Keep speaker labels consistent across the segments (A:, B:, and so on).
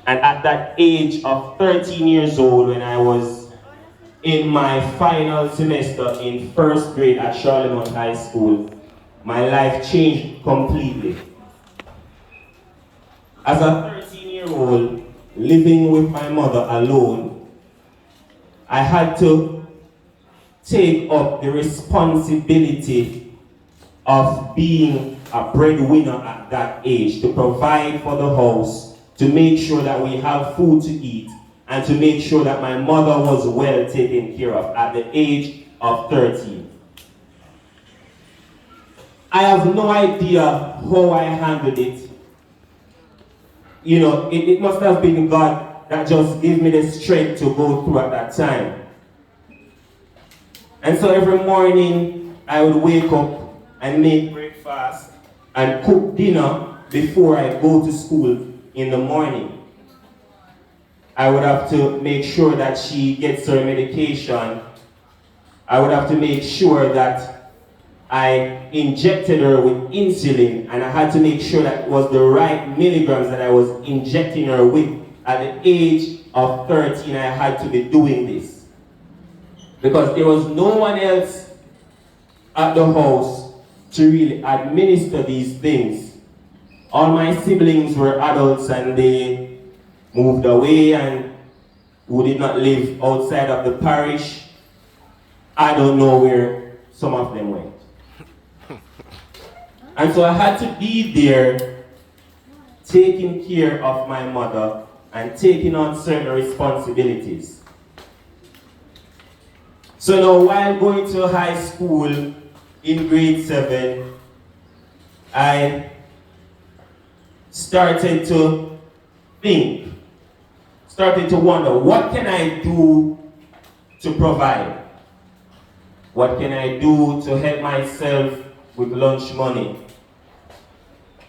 A: And at that age of 13 years old, when I was in my final semester in first grade at Charlemont High School, my life changed completely. As a 13-year-old living with my mother alone, I had to take up the responsibility of being a breadwinner at that age, to provide for the house, to make sure that we have food to eat, and to make sure that my mother was well taken care of at the age of 13. I have no idea how I handled it. You know, it must have been God that just gave me the strength to go through at that time. And so every morning I would wake up and make breakfast and cook dinner before I go to school in the morning. I would have to make sure that she gets her medication. I would have to make sure that I injected her with insulin, and I had to make sure that it was the right milligrams that I was injecting her with. At the age of 13, I had to be doing this, because there was no one else at the house to really administer these things. All my siblings were adults and they moved away and who did not live outside of the parish. I don't know where some of them went. And so I had to be there taking care of my mother and taking on certain responsibilities. So now while going to high school in grade 7, I started to think, started to wonder, what can I do to provide? What can I do to help myself with lunch money?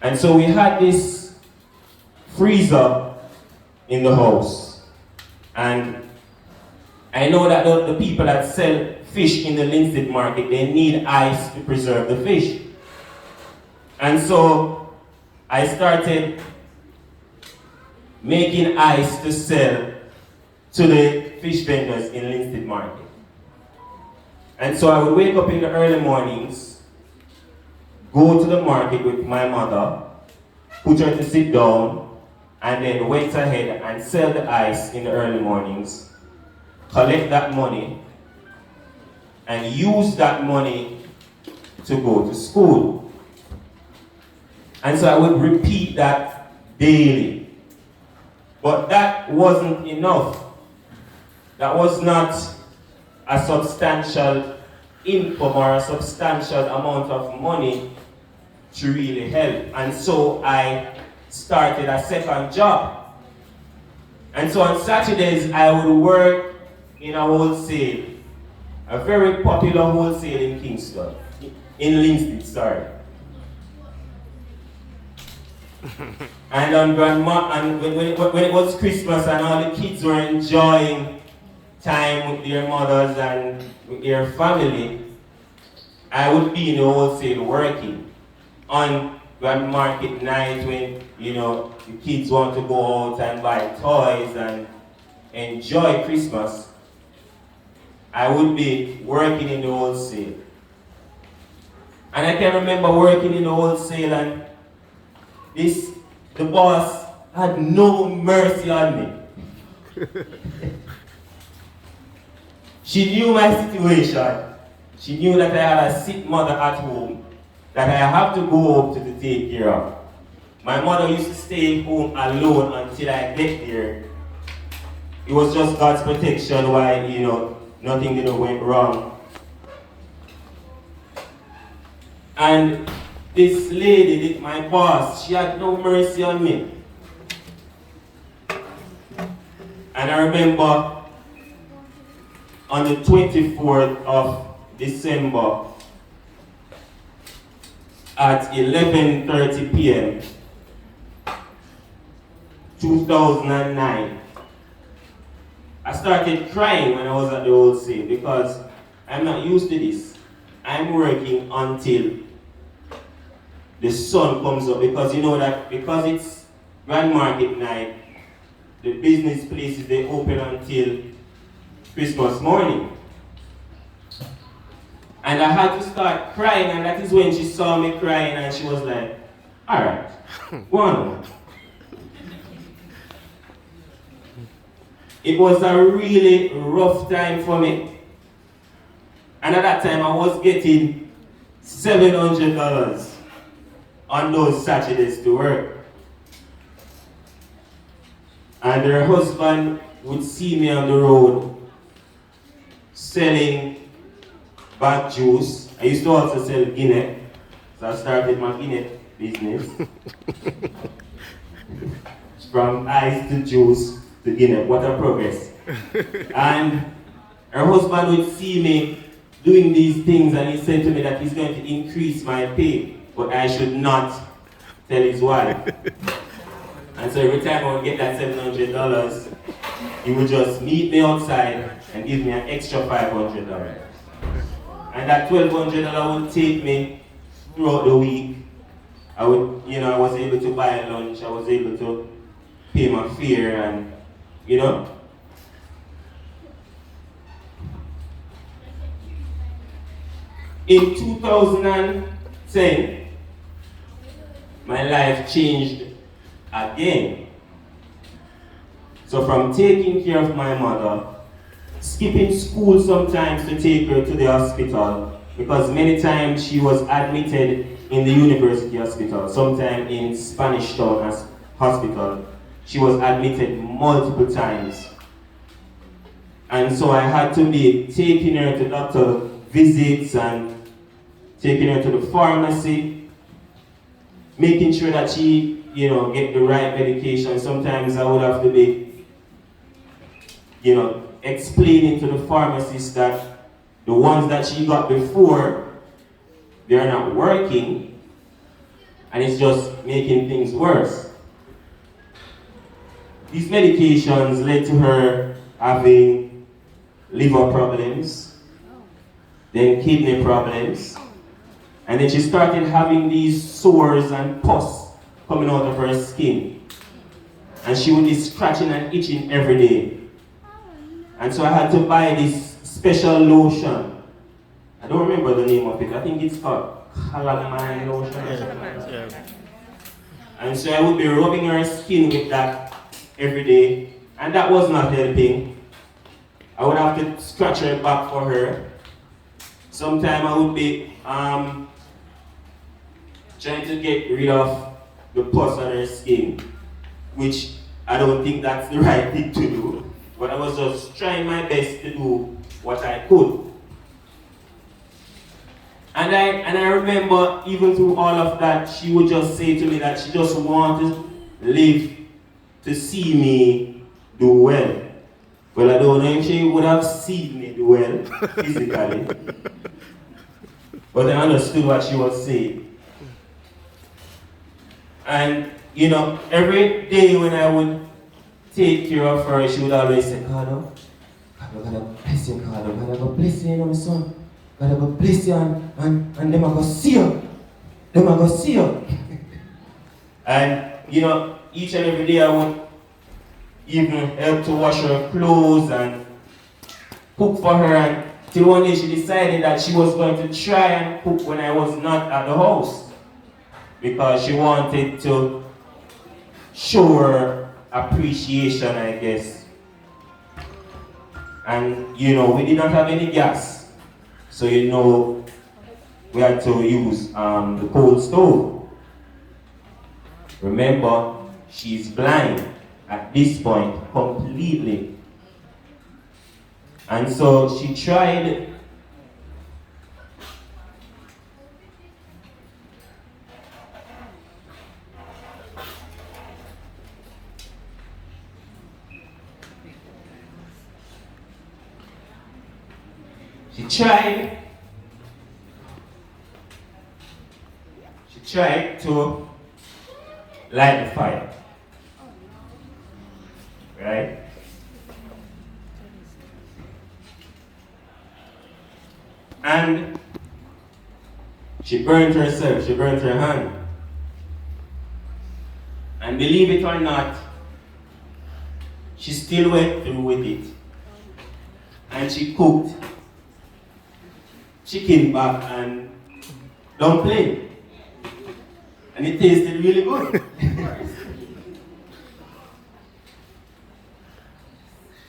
A: And so we had this freezer in the house. And I know that the people that sell fish in the Linstead market, they need ice to preserve the fish. And so I started making ice to sell to the fish vendors in Linstead market. And so I would wake up in the early mornings, go to the market with my mother, put her to sit down, and then went ahead and sell the ice in the early mornings, collect that money, and use that money to go to school. And so I would repeat that daily. But that wasn't enough. That was not a substantial income or a substantial amount of money to really help. And so I started a second job. And so on Saturdays I would work in a wholesale, a very popular wholesale in Kingston, in Linstead, sorry. And on grandma, and when it was Christmas and all the kids were enjoying time with their mothers and with their family, I would be in the wholesale working. On grand market night when, you know, the kids want to go out and buy toys and enjoy Christmas, I would be working in the wholesale. And I can remember working in the wholesale and the boss had no mercy on me. She knew my situation. She knew that I had a sick mother at home that I have to go home to take care of. My mother used to stay home alone until I get there. It was just God's protection why, you know, nothing didn't went wrong. And this lady, my boss, she had no mercy on me. And I remember on the 24th of December at 11:30 p.m. 2009, I started crying when I was at the wholesale because I'm not used to this. I'm working until the sun comes up because you know that because it's grand market night, the business places, they open until Christmas morning. And I had to start crying, and that is when she saw me crying and she was like, all right, go on. It was a really rough time for me. And at that time I was getting $700 on those Saturdays to work. And her husband would see me on the road selling bag juice. I used to also sell Guinness, so I started my Guinness business. From ice to juice to Guinness, what a progress. And her husband would see me doing these things and he said to me that he's going to increase my pay, but I should not tell his wife. And so every time I would get that $700, he would just meet me outside and give me an extra $500. And that $1,200 would take me throughout the week. I would, I was able to buy lunch, I was able to pay my fare and, In 2010, my life changed again. So from taking care of my mother, skipping school sometimes to take her to the hospital, because many times she was admitted in the university hospital, sometimes in Spanish Town Hospital. She was admitted multiple times. And so I had to be taking her to doctor visits and taking her to the pharmacy, making sure that she, get the right medication. Sometimes I would have to be, explaining to the pharmacist that the ones that she got before, they're not working, and it's just making things worse. These medications led to her having liver problems, then kidney problems, and then she started having these sores and pus coming out of her skin. And she would be scratching and itching every day. And so I had to buy this special lotion. I don't remember the name of it. I think it's called calamine lotion or something like that. And so I would be rubbing her skin with that every day. And that was not helping. I would have to scratch her back for her. Sometimes I would be trying to get rid of the pus on her skin, which I don't think that's the right thing to do. But I was just trying my best to do what I could. And I remember, even through all of that, she would just say to me that she just wanted to live to see me do well. Well, I don't know if she would have seen me do well physically, but I understood what she was saying. And, every day when I would take care of her, she would always say, God, God bless you, God, God bless you, my son. God bless you, and them are going to see you. Them are going to see you. And, each and every day I would even help to wash her clothes and cook for her. And till one day she decided that she was going to try and cook when I was not at the house, because she wanted to show her appreciation, I guess. And we did not have any gas, so we had to use the coal stove. Remember, she's blind at this point completely, and so she tried to light the fire, right? And she burned herself, she burned her hand. And believe it or not, she still went through with it. And she cooked chicken back and dumpling. And it tasted really good.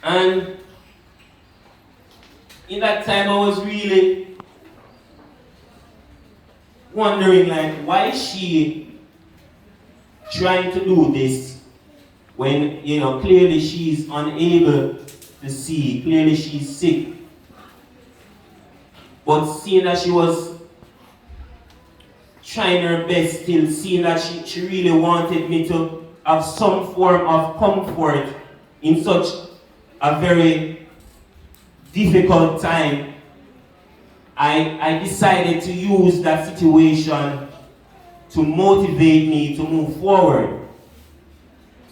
A: And in that time I was really wondering, like, why is she trying to do this when, you know, clearly she's unable to see, clearly she's sick. But seeing that she was trying her best still, seeing that she really wanted me to have some form of comfort in such a very difficult time, I decided to use that situation to motivate me to move forward.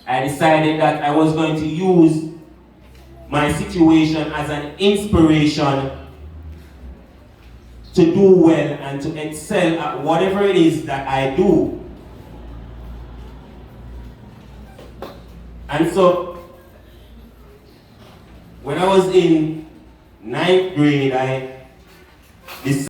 A: I decided that I was going to use my situation as an inspiration to do well and to excel at whatever it is that I do. And so, when I was in 9th grade, I decided